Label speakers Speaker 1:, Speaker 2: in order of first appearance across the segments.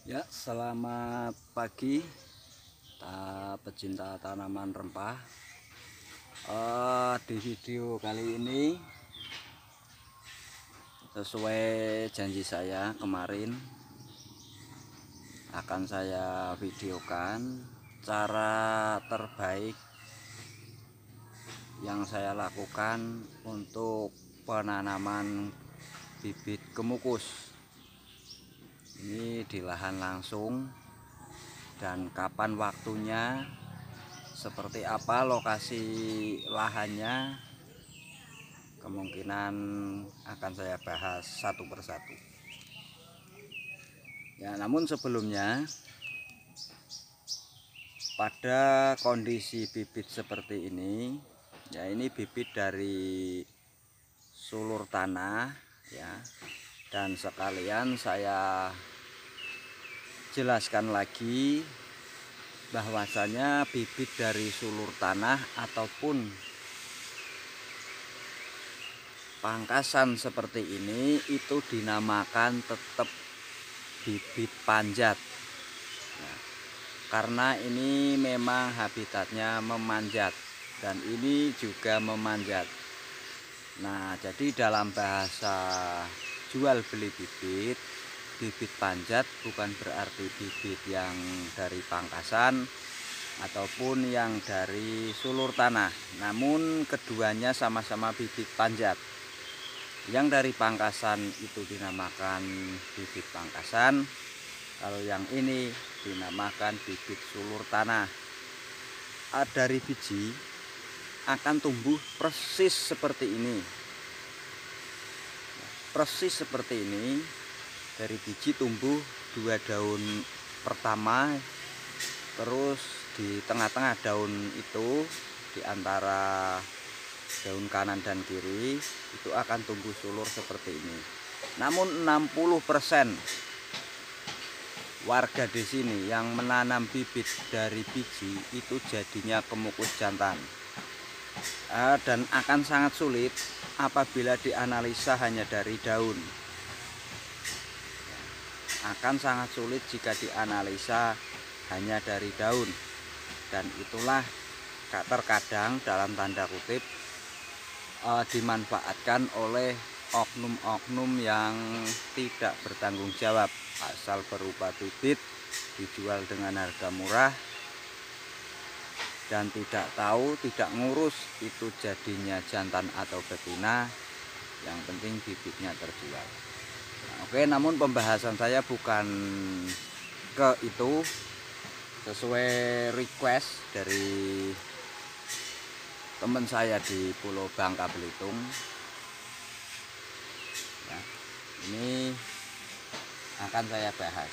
Speaker 1: Ya, selamat pagi, pecinta tanaman rempah. Di video kali ini, sesuai janji saya kemarin, akan saya videokan cara terbaik yang saya lakukan untuk penanaman bibit kemukus. Ini di lahan langsung, dan kapan waktunya, seperti apa lokasi lahannya, kemungkinan akan saya bahas satu persatu. Ya, namun sebelumnya, pada kondisi bibit seperti ini, ya ini bibit dari sulur tanah ya. Dan sekalian saya jelaskan lagi bahwasanya bibit dari sulur tanah ataupun pangkasan seperti ini itu dinamakan tetap bibit panjat ya, karena ini memang habitatnya memanjat dan ini juga memanjat. Nah, jadi dalam bahasa jual beli bibit, bibit panjat bukan berarti bibit yang dari pangkasan ataupun yang dari sulur tanah, namun keduanya sama-sama bibit panjat. Yang dari pangkasan itu dinamakan bibit pangkasan, kalau yang ini dinamakan bibit sulur tanah. Dari biji akan tumbuh persis seperti ini, persis seperti ini. Dari biji tumbuh 2 daun pertama, terus di tengah-tengah daun itu, di antara daun kanan dan kiri, itu akan tumbuh sulur seperti ini. Namun 60% warga di sini yang menanam bibit dari biji itu jadinya kemukus jantan. Dan akan sangat sulit apabila dianalisa hanya dari daun. Akan sangat sulit jika dianalisa hanya dari daun. Dan itulah terkadang dalam tanda kutip dimanfaatkan oleh oknum-oknum yang tidak bertanggung jawab, asal berupa bibit dijual dengan harga murah dan tidak tahu, tidak ngurus itu jadinya jantan atau betina, yang penting bibitnya terjual. Nah, oke, namun pembahasan saya bukan ke itu, sesuai request dari teman saya di Pulau Bangka Belitung ya, ini akan saya bahas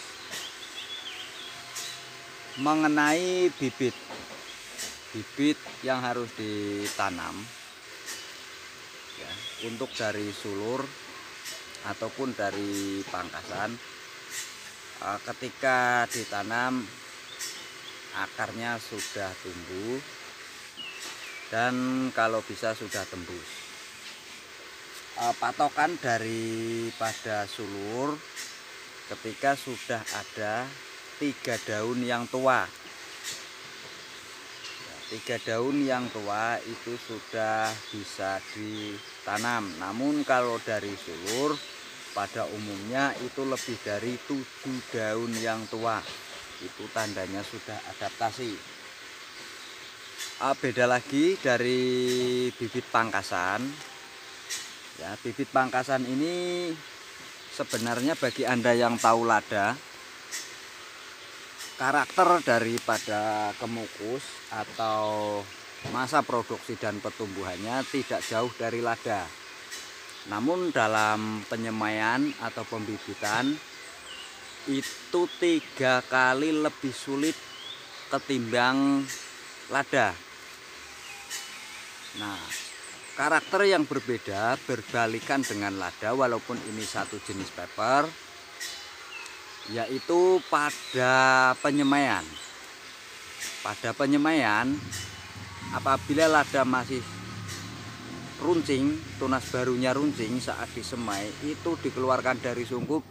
Speaker 1: mengenai bibit yang harus ditanam ya, untuk dari sulur ataupun dari pangkasan. Ketika ditanam, akarnya sudah tumbuh dan kalau bisa sudah tembus. Patokan daripada sulur ketika sudah ada 3 daun yang tua. 3 daun yang tua itu sudah bisa ditanam. Namun kalau dari sulur pada umumnya itu lebih dari 7 daun yang tua, itu tandanya sudah adaptasi. Beda lagi dari bibit pangkasan ya. Bibit pangkasan ini sebenarnya bagi Anda yang tahu lada, karakter daripada kemukus atau masa produksi dan pertumbuhannya tidak jauh dari lada. Namun dalam penyemaian atau pembibitan itu 3 kali lebih sulit ketimbang lada. Nah, karakter yang berbeda berbalikan dengan lada, walaupun ini satu jenis pepper, yaitu pada penyemaian. Pada penyemaian, apabila lada masih runcing, tunas barunya runcing, saat disemai itu dikeluarkan dari sungkup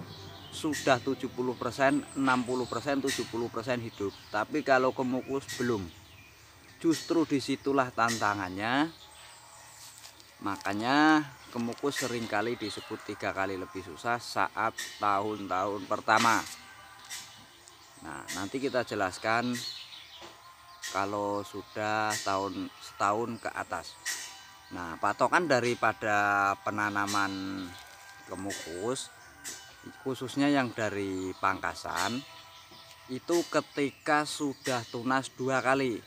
Speaker 1: sudah 70%, 60%, 70% hidup. Tapi kalau kemukus belum. Justru disitulah tantangannya. Makanya kemukus seringkali disebut 3 kali lebih susah saat tahun-tahun pertama. Nah, nanti kita jelaskan kalau sudah setahun ke atas. Nah, patokan daripada penanaman kemukus, khususnya yang dari pangkasan, itu ketika sudah tunas 2 kali.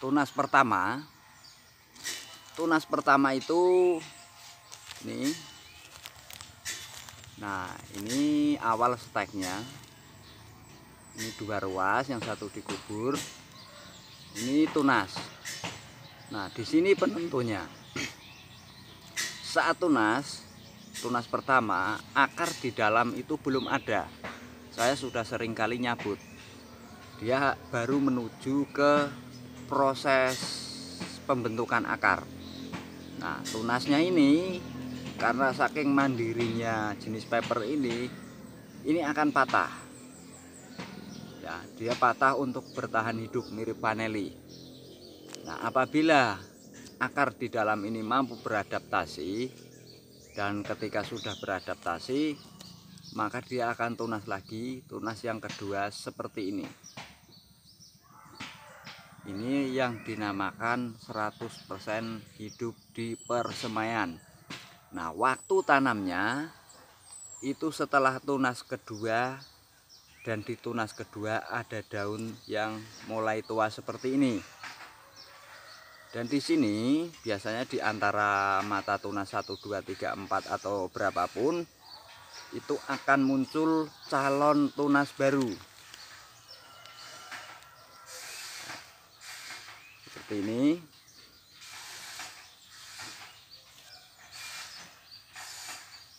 Speaker 1: Tunas pertama itu nih. Nah, ini awal steknya. Ini 2 ruas, yang satu dikubur. Ini tunas. Nah, di sini penentunya. Saat tunas pertama, akar di dalam itu belum ada. Saya sudah sering kali nyabut. Dia baru menuju ke proses pembentukan akar. Nah, tunasnya ini karena saking mandirinya jenis pepper ini akan patah. Ya, dia patah untuk bertahan hidup, mirip vaneli. Nah, apabila akar di dalam ini mampu beradaptasi, dan ketika sudah beradaptasi, maka dia akan tunas lagi, tunas yang kedua seperti ini. Ini yang dinamakan 100% hidup di persemaian. Nah, waktu tanamnya itu setelah tunas kedua, dan di tunas kedua ada daun yang mulai tua seperti ini. Dan di sini biasanya di antara mata tunas 1, 2, 3, 4 atau berapapun itu akan muncul calon tunas baru. Seperti ini.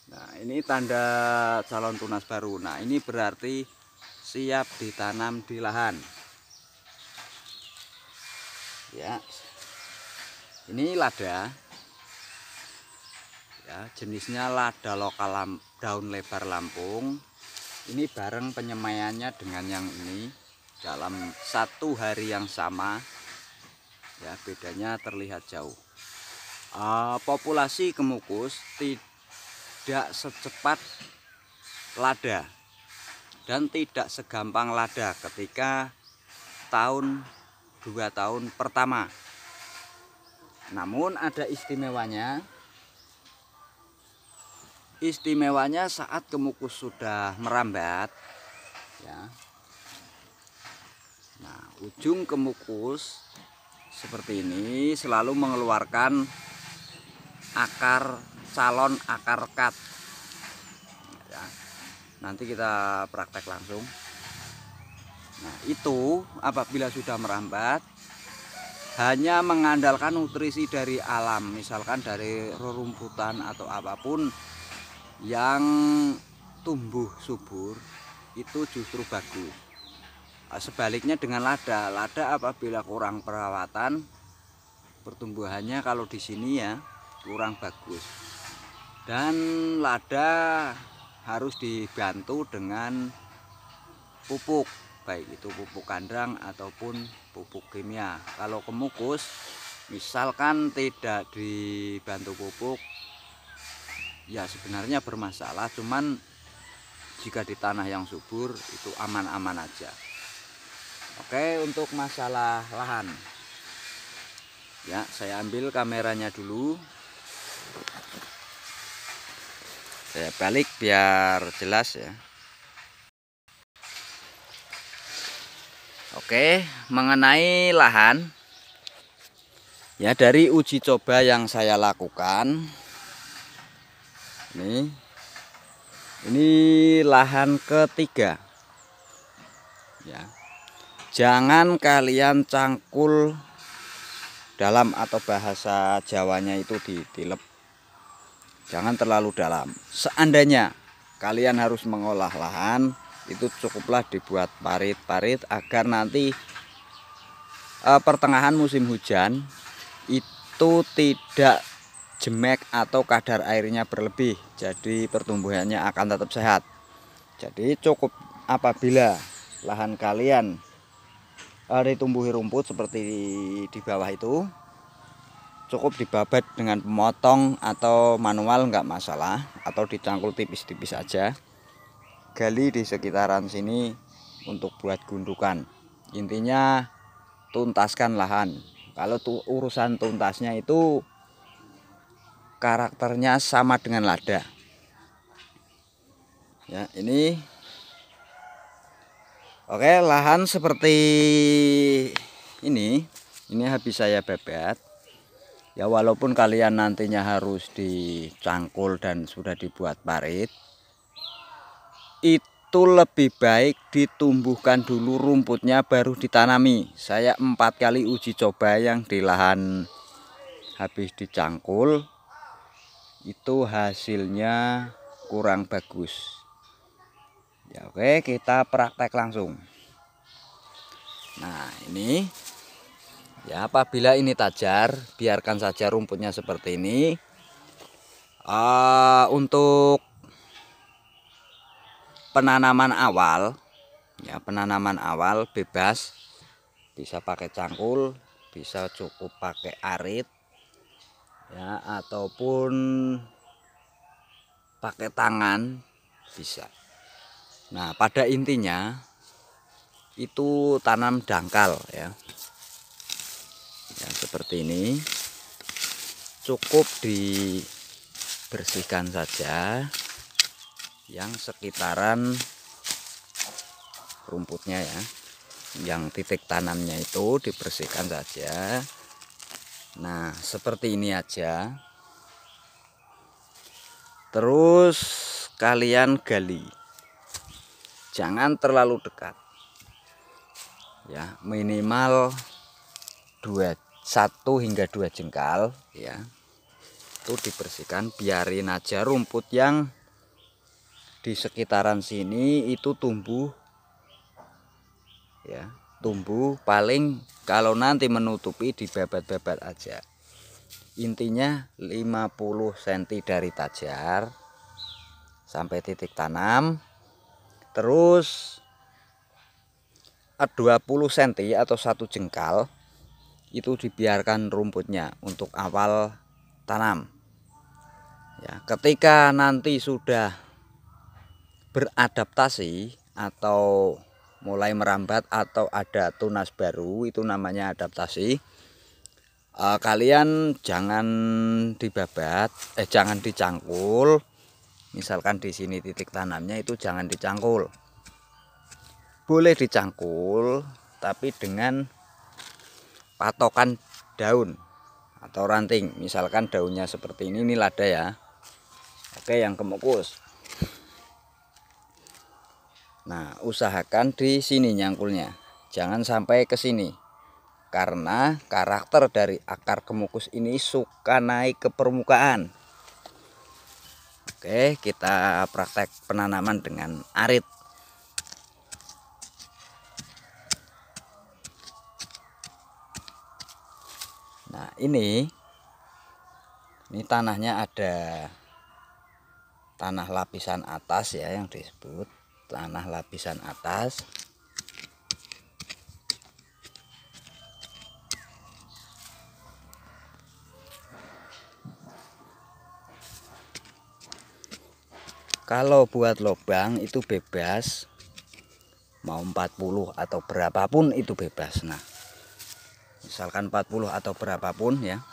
Speaker 1: Nah, ini tanda calon tunas baru. Nah, ini berarti siap ditanam di lahan. Ya. Ini lada. Ya, jenisnya lada lokal daun lebar Lampung. Ini bareng penyemaiannya dengan yang ini dalam 1 hari yang sama. Ya, bedanya terlihat jauh. Populasi kemukus tidak secepat lada dan tidak segampang lada ketika 2 tahun pertama. Namun ada istimewanya. Istimewanya saat kemukus sudah merambat, ya. Nah, ujung kemukus seperti ini selalu mengeluarkan calon akar cut. Ya, nanti kita praktek langsung. Nah, itu apabila sudah merambat, hanya mengandalkan nutrisi dari alam, misalkan dari rerumputan atau apapun yang tumbuh subur, itu justru bagus. Sebaliknya dengan lada apabila kurang perawatan, pertumbuhannya kalau di sini ya kurang bagus. Dan lada harus dibantu dengan pupuk, baik itu pupuk kandang ataupun pupuk kimia. Kalau kemukus misalkan tidak dibantu pupuk, ya sebenarnya bermasalah, cuman jika di tanah yang subur itu aman-aman aja. Oke, untuk masalah lahan, ya saya ambil kameranya dulu, saya balik biar jelas ya. Oke, mengenai lahan, ya dari uji coba yang saya lakukan, ini lahan ketiga, ya. Jangan kalian cangkul dalam, atau bahasa Jawanya itu ditilep. Jangan terlalu dalam. Seandainya kalian harus mengolah lahan, itu cukuplah dibuat parit-parit agar nanti pertengahan musim hujan itu tidak jemek atau kadar airnya berlebih. Jadi pertumbuhannya akan tetap sehat. Jadi cukup apabila lahan kalian ditumbuhi rumput seperti di bawah itu, cukup dibabat dengan pemotong atau manual nggak masalah, atau dicangkul tipis-tipis aja. Gali di sekitaran sini untuk buat gundukan. Intinya tuntaskan lahan. Kalau urusan tuntasnya itu karakternya sama dengan lada. Ya, ini oke, lahan seperti ini habis saya bebet. Ya, walaupun kalian nantinya harus dicangkul dan sudah dibuat parit, itu lebih baik ditumbuhkan dulu rumputnya baru ditanami. Saya 4 kali uji coba yang di lahan habis dicangkul, itu hasilnya kurang bagus. Ya, oke, kita praktek langsung. Nah, ini ya, apabila ini tajar, biarkan saja rumputnya seperti ini. Untuk penanaman awal, ya, penanaman awal bebas, bisa pakai cangkul, bisa cukup pakai arit, ya, ataupun pakai tangan bisa. Nah, pada intinya itu tanam dangkal ya. Ya, seperti ini. Cukup dibersihkan saja yang sekitaran rumputnya ya. Yang titik tanamnya itu dibersihkan saja. Nah, seperti ini aja. Terus kalian gali. Jangan terlalu dekat. Ya, minimal 1 hingga 2 jengkal ya. Itu dibersihkan, biarin aja rumput yang di sekitaran sini itu tumbuh ya. Tumbuh paling kalau nanti menutupi dibabat-babat aja. Intinya 50 cm dari tajar sampai titik tanam. Terus 20 cm atau 1 jengkal itu dibiarkan rumputnya untuk awal tanam. Ya, ketika nanti sudah beradaptasi atau mulai merambat atau ada tunas baru, itu namanya adaptasi. Kalian jangan dibabat, jangan dicangkul. Misalkan di sini titik tanamnya itu jangan dicangkul. Boleh dicangkul, tapi dengan patokan daun atau ranting. Misalkan daunnya seperti ini lada ya. Oke, yang kemukus. Nah, usahakan di sini nyangkulnya. Jangan sampai ke sini. Karena karakter dari akar kemukus ini suka naik ke permukaan. Oke, kita praktek penanaman dengan arit. Nah, ini tanahnya ada tanah lapisan atas ya, yang disebut tanah lapisan atas. Kalau buat lubang itu bebas, mau 40 atau berapapun itu bebas. Nah, misalkan 40 atau berapapun ya.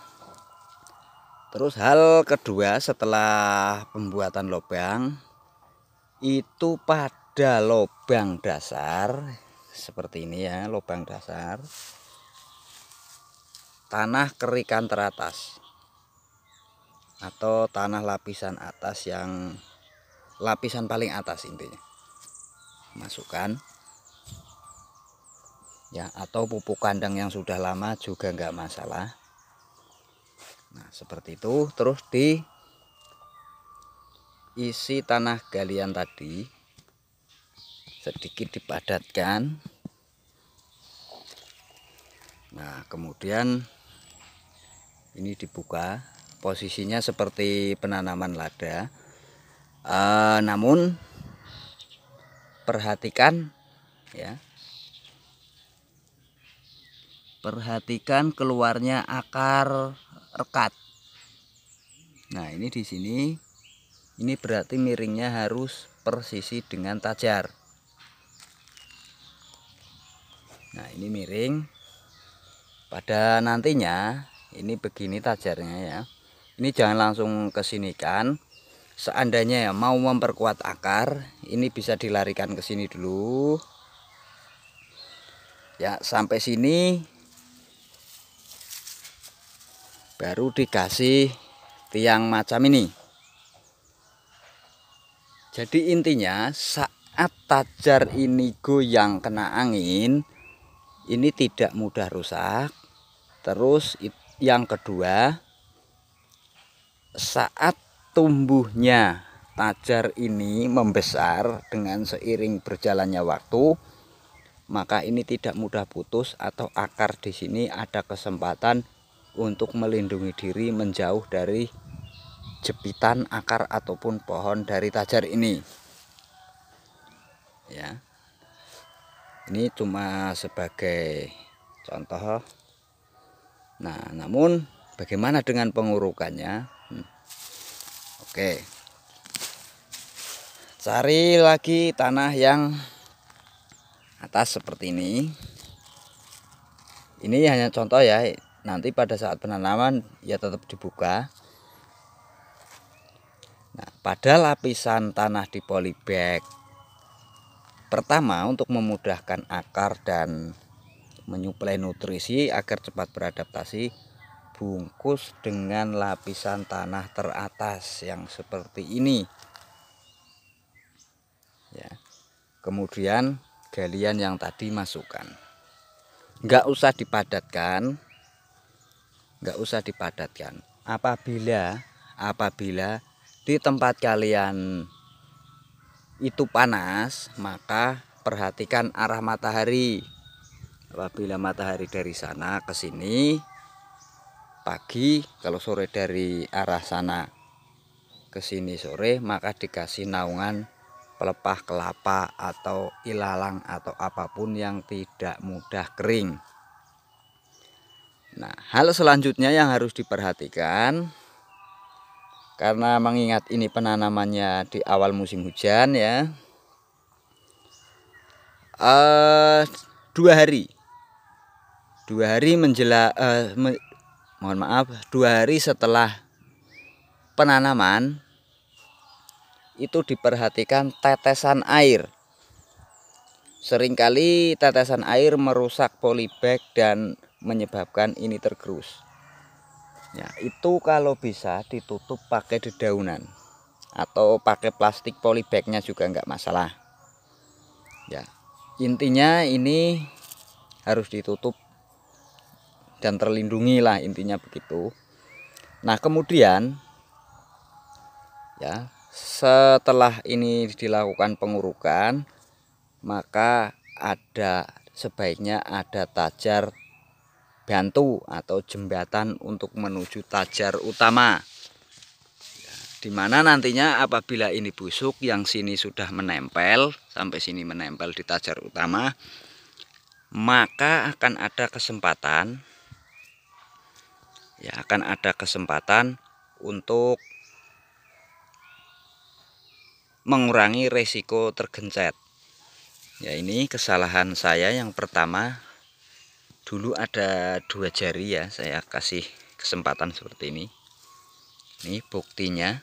Speaker 1: Terus hal kedua setelah pembuatan lubang, itu pada lubang dasar seperti ini ya, lubang dasar, tanah kerikan teratas atau tanah lapisan atas, yang lapisan paling atas intinya masukkan ya, atau pupuk kandang yang sudah lama juga nggak masalah. Nah, seperti itu. Terus diisi tanah galian tadi, sedikit dipadatkan. Nah, kemudian ini dibuka, posisinya seperti penanaman lada. Namun perhatikan ya. Perhatikan keluarnya akar rekat. Nah, ini di sini ini berarti miringnya harus persisi dengan tajar. Nah, ini miring. Pada nantinya ini begini tajarnya ya. Ini jangan langsung ke sini kan. Seandainya ya mau memperkuat akar, ini bisa dilarikan ke sini dulu. Ya, sampai sini baru dikasih tiang macam ini. Jadi intinya saat tajar ini goyang kena angin, ini tidak mudah rusak. Terus yang kedua, saat tumbuhnya tajar ini membesar dengan seiring berjalannya waktu, maka ini tidak mudah putus atau akar di sini ada kesempatan untuk melindungi diri menjauh dari jepitan akar ataupun pohon dari tajar ini. Ya. Ini cuma sebagai contoh. Nah, namun bagaimana dengan pengurukannya? Oke. Cari lagi tanah yang atas seperti ini. Ini hanya contoh ya. Nanti pada saat penanaman ya tetap dibuka. Nah, pada lapisan tanah di polybag pertama, untuk memudahkan akar dan menyuplai nutrisi agar cepat beradaptasi, bungkus dengan lapisan tanah teratas yang seperti ini ya. Kemudian galian yang tadi masukkan, nggak usah dipadatkan, apabila di tempat kalian itu panas, maka perhatikan arah matahari. Apabila matahari dari sana ke sini pagi, kalau sore dari arah sana ke sini sore, maka dikasih naungan pelepah kelapa atau ilalang atau apapun yang tidak mudah kering. Nah, hal selanjutnya yang harus diperhatikan, karena mengingat ini penanamannya di awal musim hujan ya, 2 hari menjelang mohon maaf 2 hari setelah penanaman itu diperhatikan tetesan air. Seringkali tetesan air merusak polybag dan menyebabkan ini tergerus. Ya, itu kalau bisa ditutup pakai dedaunan atau pakai plastik polybagnya juga enggak masalah. Ya, intinya ini harus ditutup dan terlindungi lah, intinya begitu. Nah, kemudian ya setelah ini dilakukan pengurukan, maka sebaiknya ada tajar bantu atau jembatan untuk menuju tajar utama, dimana nantinya apabila ini busuk, yang sini sudah menempel sampai sini menempel di tajar utama, maka akan ada kesempatan untuk mengurangi resiko tergencet. Ya, ini kesalahan saya yang pertama, dulu ada 2 jari ya, saya kasih kesempatan seperti ini. Ini buktinya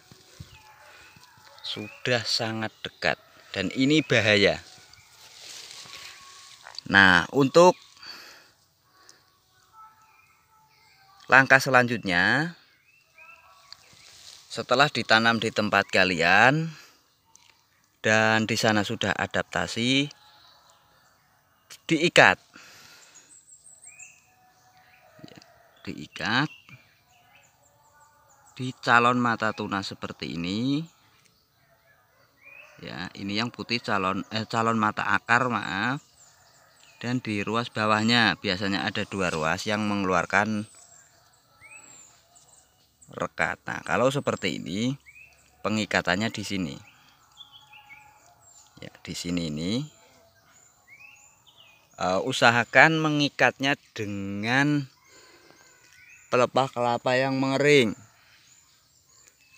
Speaker 1: sudah sangat dekat dan ini bahaya. Nah, untuk langkah selanjutnya, setelah ditanam di tempat kalian dan di sana sudah adaptasi, diikat di calon mata tuna seperti ini ya. Ini yang putih calon mata akar, maaf. Dan di ruas bawahnya biasanya ada 2 ruas yang mengeluarkan rekat. Nah, kalau seperti ini pengikatannya di sini Ya, di sini ini usahakan mengikatnya dengan pelepah kelapa yang mengering,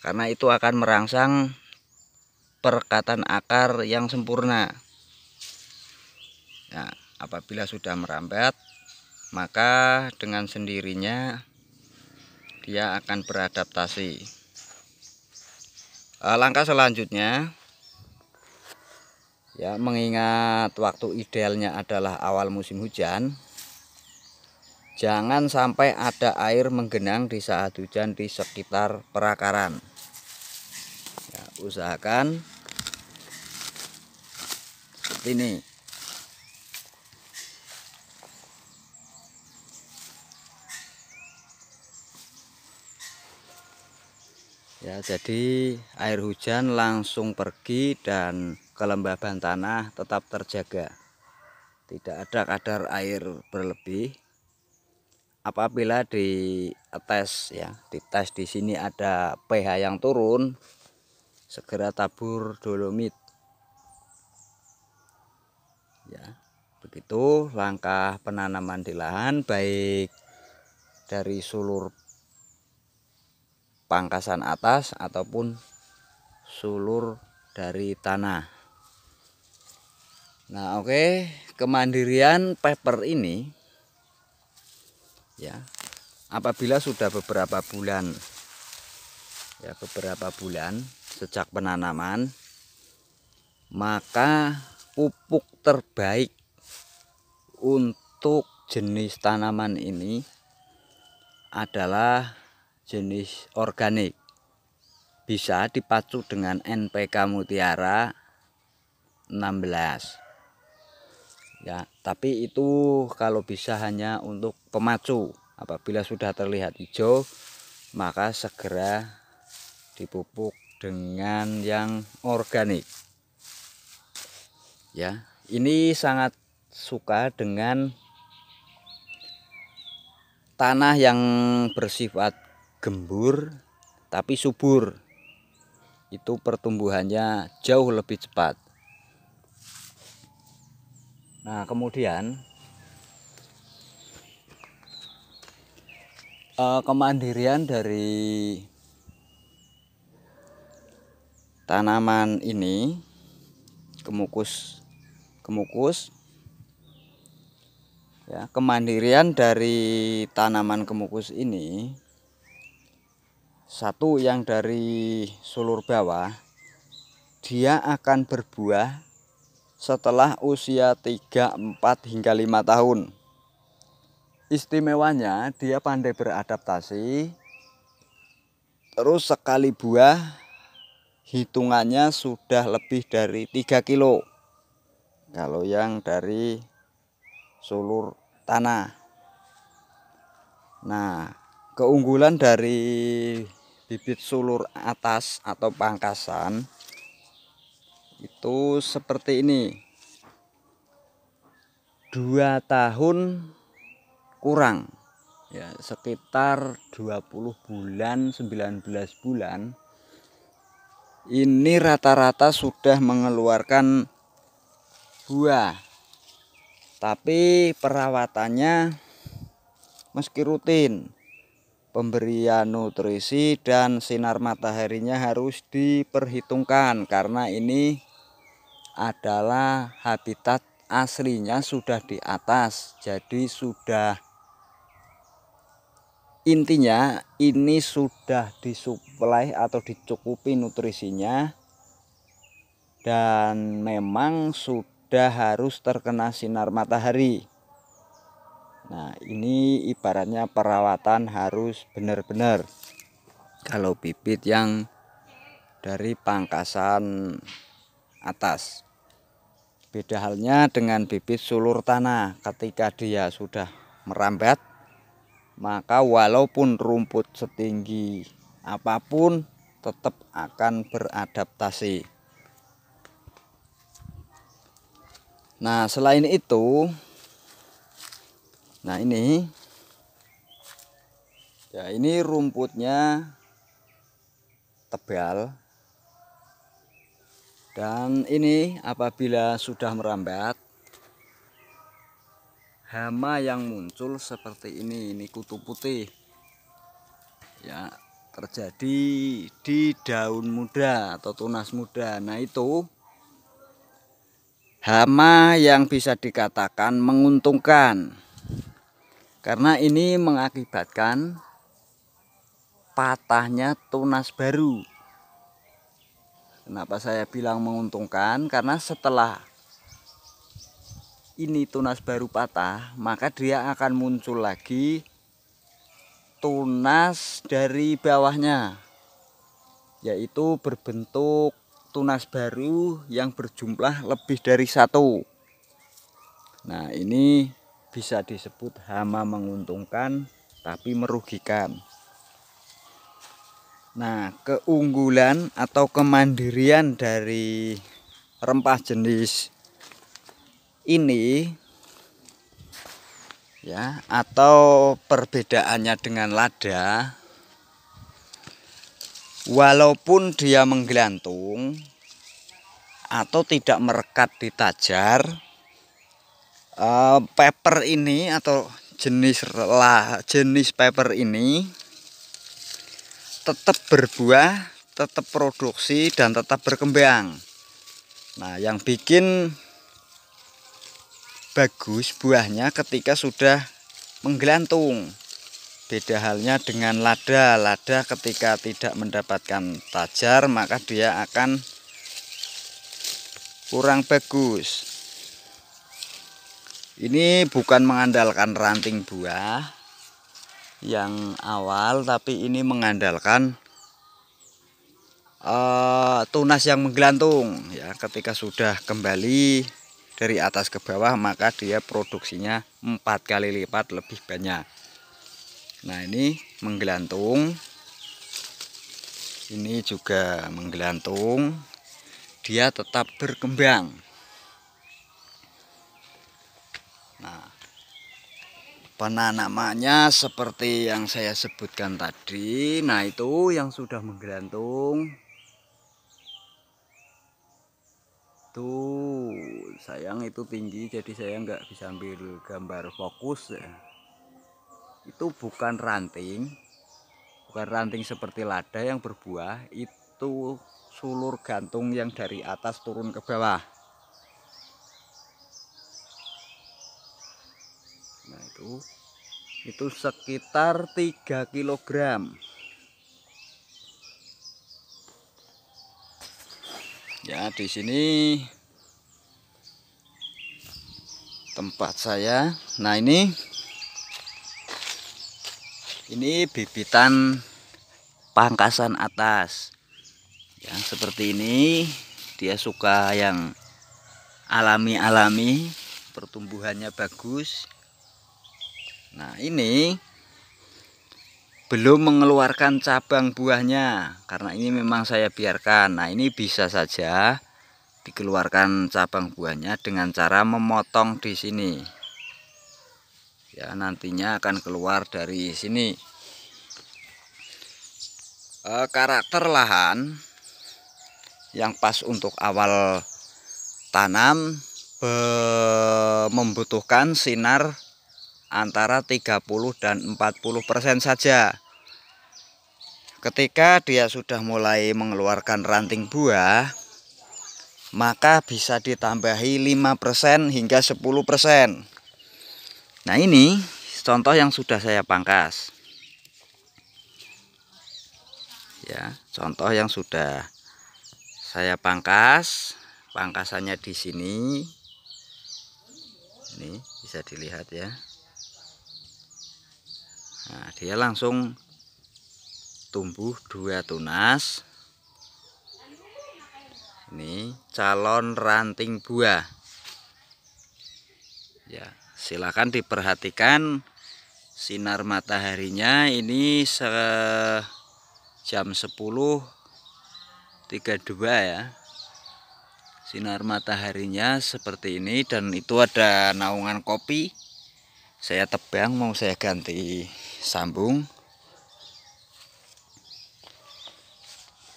Speaker 1: karena itu akan merangsang perekatan akar yang sempurna. Nah, apabila sudah merambat, maka dengan sendirinya dia akan beradaptasi. Langkah selanjutnya, ya, mengingat waktu idealnya adalah awal musim hujan, jangan sampai ada air menggenang di saat hujan di sekitar perakaran. Ya, usahakan seperti ini. Ya, jadi air hujan langsung pergi dan kelembaban tanah tetap terjaga. Tidak ada kadar air berlebih. Apabila dites, ya, dites di sini ada pH yang turun, segera tabur dolomit. Ya, begitu langkah penanaman di lahan, baik dari sulur pangkasan atas ataupun sulur dari tanah. Nah, oke, kemandirian pepper ini, ya, apabila sudah beberapa bulan sejak penanaman, maka pupuk terbaik untuk jenis tanaman ini adalah jenis organik. Bisa dipacu dengan NPK Mutiara 16. Ya, tapi itu kalau bisa hanya untuk pemacu. Apabila sudah terlihat hijau, maka segera dipupuk dengan yang organik. Ya, ini sangat suka dengan tanah yang bersifat gembur tapi subur. Itu pertumbuhannya jauh lebih cepat. Nah, kemudian kemandirian dari tanaman ini, kemukus, ya, kemandirian dari tanaman kemukus ini, satu yang dari sulur bawah, dia akan berbuah setelah usia 3, 4 hingga 5 tahun. Istimewanya dia pandai beradaptasi. Terus sekali buah hitungannya sudah lebih dari 3 kilo. Kalau yang dari sulur tanah. Nah, keunggulan dari bibit sulur atas atau pangkasan itu seperti ini. 2 tahun kurang, ya, sekitar 20 bulan, 19 bulan. Ini rata-rata sudah mengeluarkan buah. Tapi perawatannya meski rutin, pemberian nutrisi dan sinar mataharinya harus diperhitungkan, karena ini adalah habitat aslinya sudah di atas. Jadi sudah, intinya ini sudah disuplai atau dicukupi nutrisinya, dan memang sudah harus terkena sinar matahari. Nah, ini ibaratnya perawatan harus benar-benar kalau bibit yang dari pangkasan atas. Beda halnya dengan bibit sulur tanah. Ketika dia sudah merambat, maka walaupun rumput setinggi apapun tetap akan beradaptasi. Nah, selain itu, nah ini, ya, ini rumputnya tebal Dan ini apabila sudah merambat, hama yang muncul seperti ini kutu putih ya, terjadi di daun muda atau tunas muda. Nah, itu hama yang bisa dikatakan menguntungkan, karena ini mengakibatkan patahnya tunas baru. Kenapa saya bilang menguntungkan? Karena setelah ini tunas baru patah, maka dia akan muncul lagi tunas dari bawahnya, yaitu berbentuk tunas baru yang berjumlah lebih dari satu. Nah, ini bisa disebut hama menguntungkan tapi merugikan. Nah, keunggulan atau kemandirian dari rempah jenis ini ya, atau perbedaannya dengan lada, walaupun dia menggelantung atau tidak merekat di tajar, pepper ini atau jenis pepper ini tetap berbuah, tetap produksi, dan tetap berkembang. Nah, yang bikin bagus buahnya ketika sudah menggelantung. Beda halnya dengan lada. Lada ketika tidak mendapatkan tajar, maka dia akan kurang bagus. Ini bukan mengandalkan ranting buah yang awal, tapi ini mengandalkan tunas yang menggelantung ya. Ketika sudah kembali dari atas ke bawah, maka dia produksinya 4 kali lipat lebih banyak. Nah, ini menggelantung, ini juga menggelantung, dia tetap berkembang. Nah, penanamannya seperti yang saya sebutkan tadi. Nah, itu yang sudah menggelantung. Tuh, sayang itu tinggi, jadi saya nggak bisa ambil gambar fokus ya. Itu bukan ranting seperti lada yang berbuah, itu sulur gantung yang dari atas turun ke bawah. Nah, itu sekitar 3 kg. Ya, di sini tempat saya. Nah, ini bibitan pangkasan atas. Yang seperti ini, dia suka yang alami-alami, pertumbuhannya bagus. Nah, ini belum mengeluarkan cabang buahnya, karena ini memang saya biarkan. Nah, ini bisa saja dikeluarkan cabang buahnya dengan cara memotong di sini. Ya, nantinya akan keluar dari sini. Karakter lahan yang pas untuk awal tanam membutuhkan sinar antara 30 dan 40% saja. Ketika dia sudah mulai mengeluarkan ranting buah, maka bisa ditambahi 5% hingga 10%. Nah, ini contoh yang sudah saya pangkas. Ya, contoh yang sudah saya pangkas. Pangkasannya di sini. Ini bisa dilihat ya. Nah, dia langsung tumbuh 2 tunas. Ini calon ranting buah. Ya, silakan diperhatikan sinar mataharinya. Ini jam 10.32 ya. Sinar mataharinya seperti ini, dan itu ada naungan kopi. Saya tebang, mau saya ganti sambung.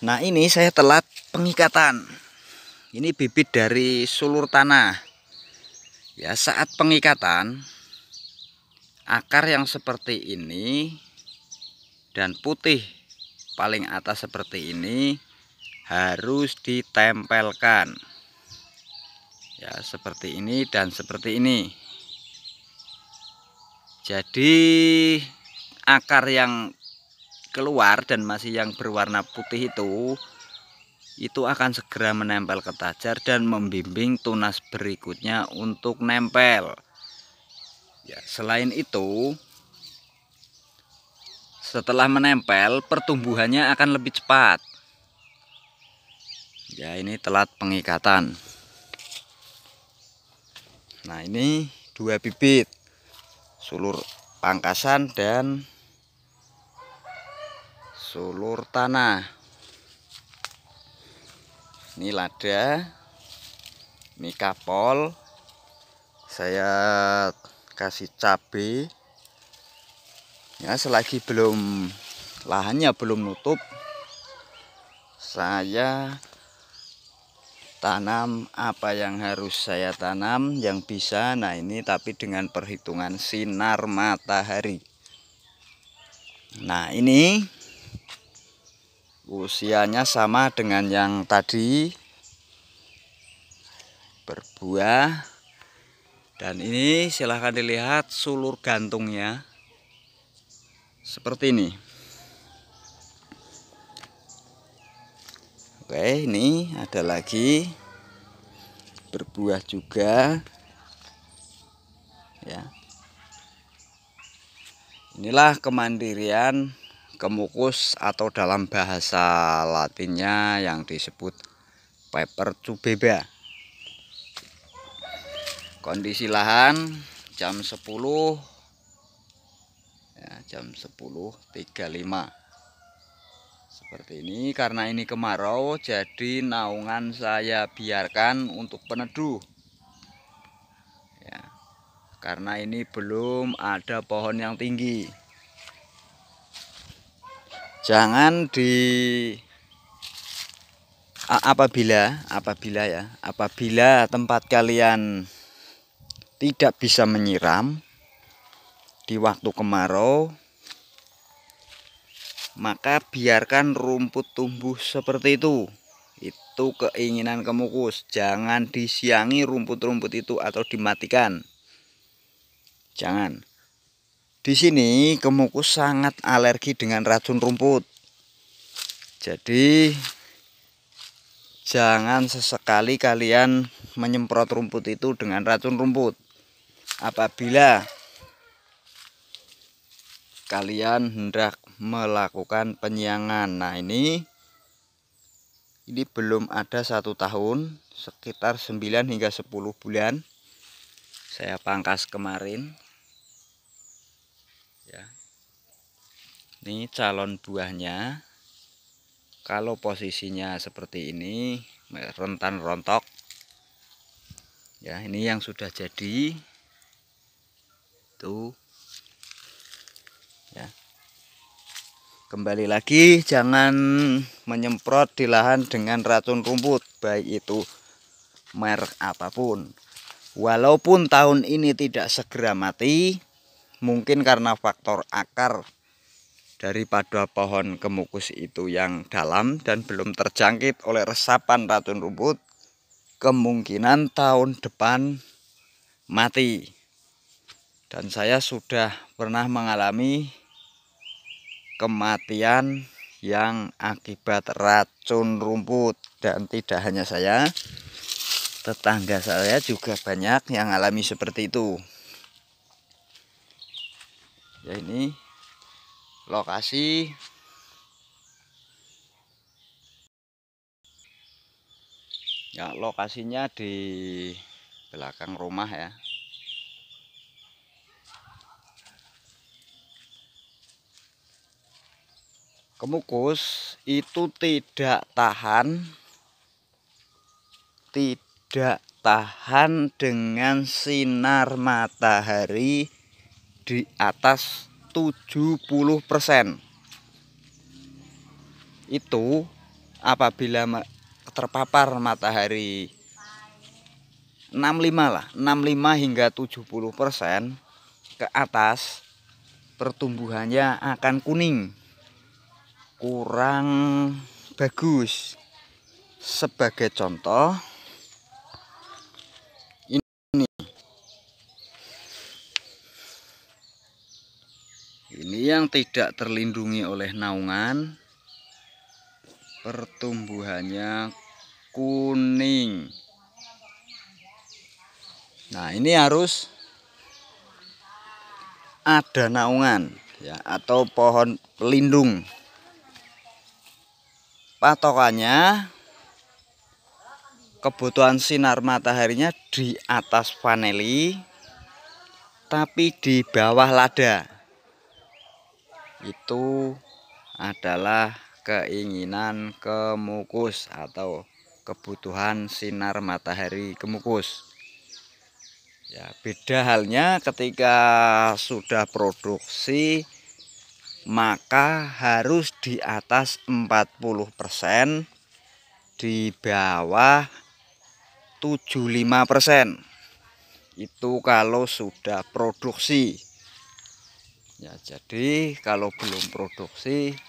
Speaker 1: Nah, ini saya telat pengikatan. Ini bibit dari sulur tanah. Ya, saat pengikatan akar yang seperti ini dan putih paling atas seperti ini harus ditempelkan. Ya, seperti ini dan seperti ini. Jadi akar yang keluar dan masih yang berwarna putih itu akan segera menempel ke tajar dan membimbing tunas berikutnya untuk nempel. Ya, selain itu, setelah menempel pertumbuhannya akan lebih cepat. Ya, ini telat pengikatan. Nah, ini 2 bibit sulur pangkasan dan sulur tanah. Ini lada, ini kapol, saya kasih cabai. Ya, selagi lahannya belum nutup, saya tanam apa yang harus saya tanam yang bisa. Nah, ini tapi dengan perhitungan sinar matahari. Nah, ini usianya sama dengan yang tadi, berbuah. Dan ini silahkan dilihat sulur gantungnya seperti ini. Oke, ini ada lagi berbuah juga. Ya, inilah kemandirian kemukus atau dalam bahasa latinnya yang disebut Peper cubeba. Kondisi lahan jam 10 ya, jam 10.35 seperti ini. Karena ini kemarau, jadi naungan saya biarkan untuk peneduh ya, karena ini belum ada pohon yang tinggi. Jangan apabila tempat kalian tidak bisa menyiram di waktu kemarau, maka biarkan rumput tumbuh seperti itu. Itu keinginan kemukus. Jangan disiangi rumput-rumput itu atau dimatikan. Jangan. Di sini kemukus sangat alergi dengan racun rumput. Jadi jangan sesekali kalian menyemprot rumput itu dengan racun rumput apabila kalian hendak melakukan penyiangan. Nah, ini belum ada 1 tahun, sekitar 9 hingga 10 bulan. Saya pangkas kemarin. Ya. Ini calon buahnya. Kalau posisinya seperti ini, rentan rontok. Ya, ini yang sudah jadi. Tuh. Ya. Kembali lagi, jangan menyemprot di lahan dengan racun rumput, baik itu merek apapun. Walaupun tahun ini tidak segera mati, mungkin karena faktor akar daripada pohon kemukus itu yang dalam dan belum terjangkit oleh resapan racun rumput, kemungkinan tahun depan mati. Dan saya sudah pernah mengalami kematian yang akibat racun rumput. Dan tidak hanya saya, tetangga saya juga banyak yang alami seperti itu. Ya, ini lokasi ya, lokasinya di belakang rumah ya. Kemukus itu tidak tahan dengan sinar matahari di atas 70%. Itu apabila terpapar matahari 65 lah, 65 hingga 70% ke atas, pertumbuhannya akan kuning, kurang bagus. Sebagai contoh, ini yang tidak terlindungi oleh naungan, pertumbuhannya kuning. Nah, ini harus ada naungan ya, atau pohon pelindung. Patokannya kebutuhan sinar mataharinya di atas vaneli, tapi di bawah lada. Itu adalah keinginan kemukus atau kebutuhan sinar matahari kemukus. Ya, beda halnya ketika sudah produksi, maka harus di atas 40%, di bawah 75%. Itu kalau sudah produksi. Ya, jadi kalau belum produksi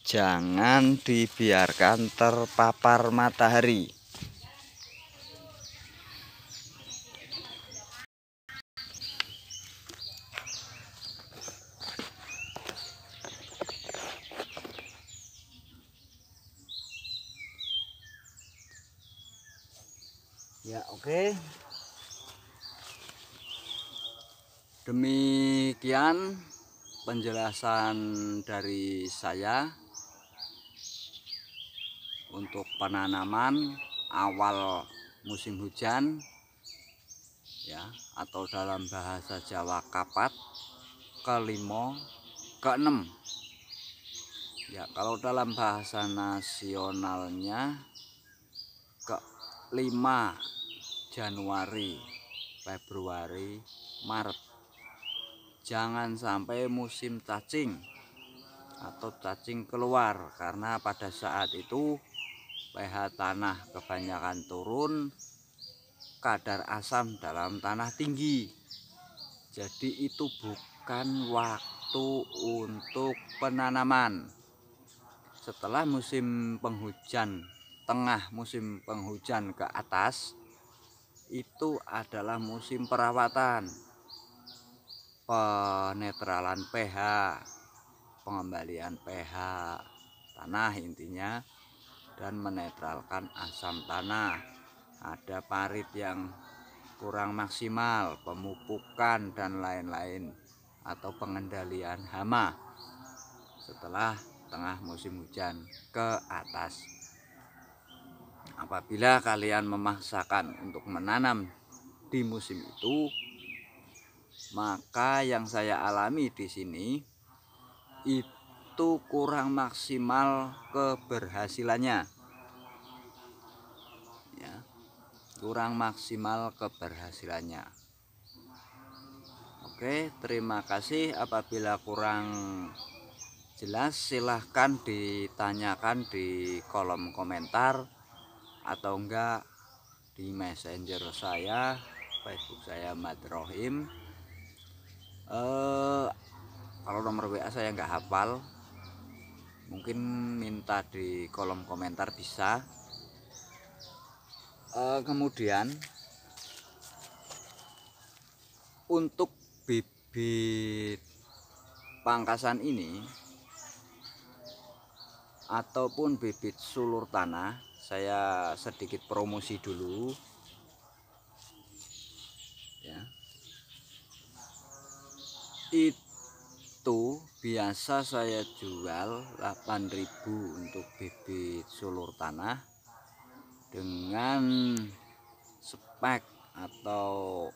Speaker 1: jangan dibiarkan terpapar matahari. Ya, oke. Demikian penjelasan dari saya untuk penanaman awal musim hujan ya, atau dalam bahasa Jawa kapat kelima keenem. Ya, kalau dalam bahasa nasionalnya ke-5 Januari, Februari, Maret. Jangan sampai musim cacing atau cacing keluar, karena pada saat itu pH tanah kebanyakan turun, kadar asam dalam tanah tinggi. Jadi itu bukan waktu untuk penanaman. Setelah musim penghujan, tengah musim penghujan ke atas, itu adalah musim perawatan, penetralan pH, pengembalian pH tanah intinya, dan menetralkan asam tanah. Ada parit yang kurang maksimal, pemupukan dan lain-lain, atau pengendalian hama setelah tengah musim hujan ke atas. Apabila kalian memaksakan untuk menanam di musim itu, maka yang saya alami di sini itu kurang maksimal keberhasilannya. Ya, kurang maksimal keberhasilannya. Oke, terima kasih. Apabila kurang jelas silahkan ditanyakan di kolom komentar atau enggak di messenger saya, Facebook saya Madrohim. Kalau nomor WA saya nggak hafal, mungkin minta di kolom komentar bisa. Kemudian untuk bibit pangkasan ini ataupun bibit sulur tanah, saya sedikit promosi dulu ya. Itu biasa saya jual 8.000 untuk bibit sulur tanah dengan spek atau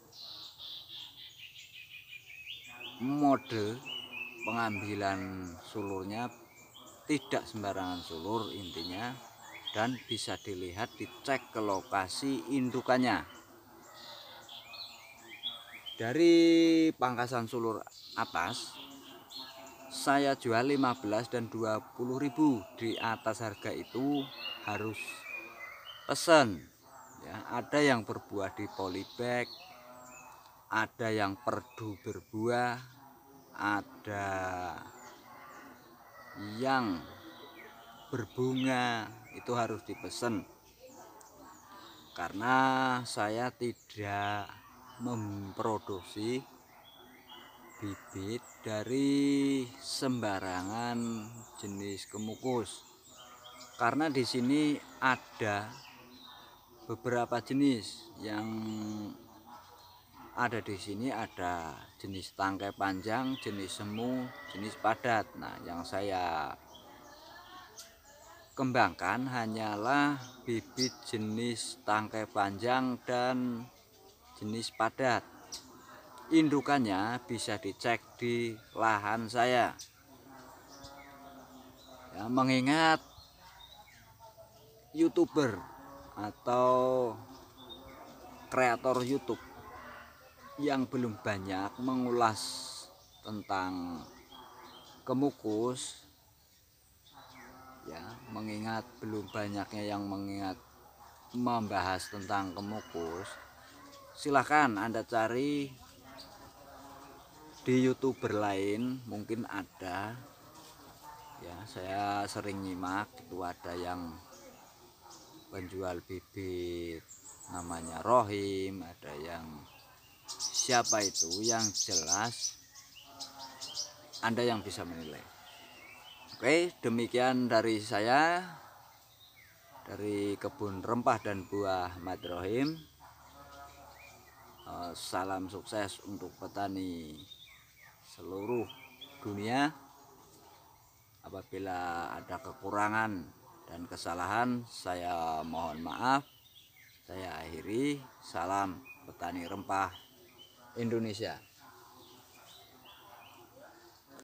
Speaker 1: mode pengambilan sulurnya tidak sembarangan sulur intinya, dan bisa dilihat, dicek ke lokasi indukannya. Dari pangkasan sulur atas saya jual 15 dan 20.000. Di atas harga itu harus pesen ya. Ada yang berbuah di polybag, ada yang perdu berbuah, ada yang berbunga, itu harus dipesan karena saya tidak memproduksi bibit dari sembarangan jenis kemukus, karena di sini ada beberapa jenis yang ada di sini. Ada jenis tangkai panjang, jenis semu, jenis padat. Nah, yang saya kembangkan hanyalah bibit jenis tangkai panjang dan jenis padat. Indukannya bisa dicek di lahan saya ya, mengingat YouTuber atau kreator YouTube yang belum banyak mengulas tentang kemukus ya, mengingat belum banyaknya yang membahas tentang kemukus, silahkan Anda cari di YouTuber lain, mungkin ada ya. Saya sering nyimak itu, ada yang penjual bibit namanya Rohim, ada yang siapa itu, yang jelas Anda yang bisa menilai. Oke, demikian dari saya, dari kebun rempah dan buah Madrohim. Salam sukses untuk petani seluruh dunia. Apabila ada kekurangan dan kesalahan, saya mohon maaf. Saya akhiri. Salam petani rempah Indonesia.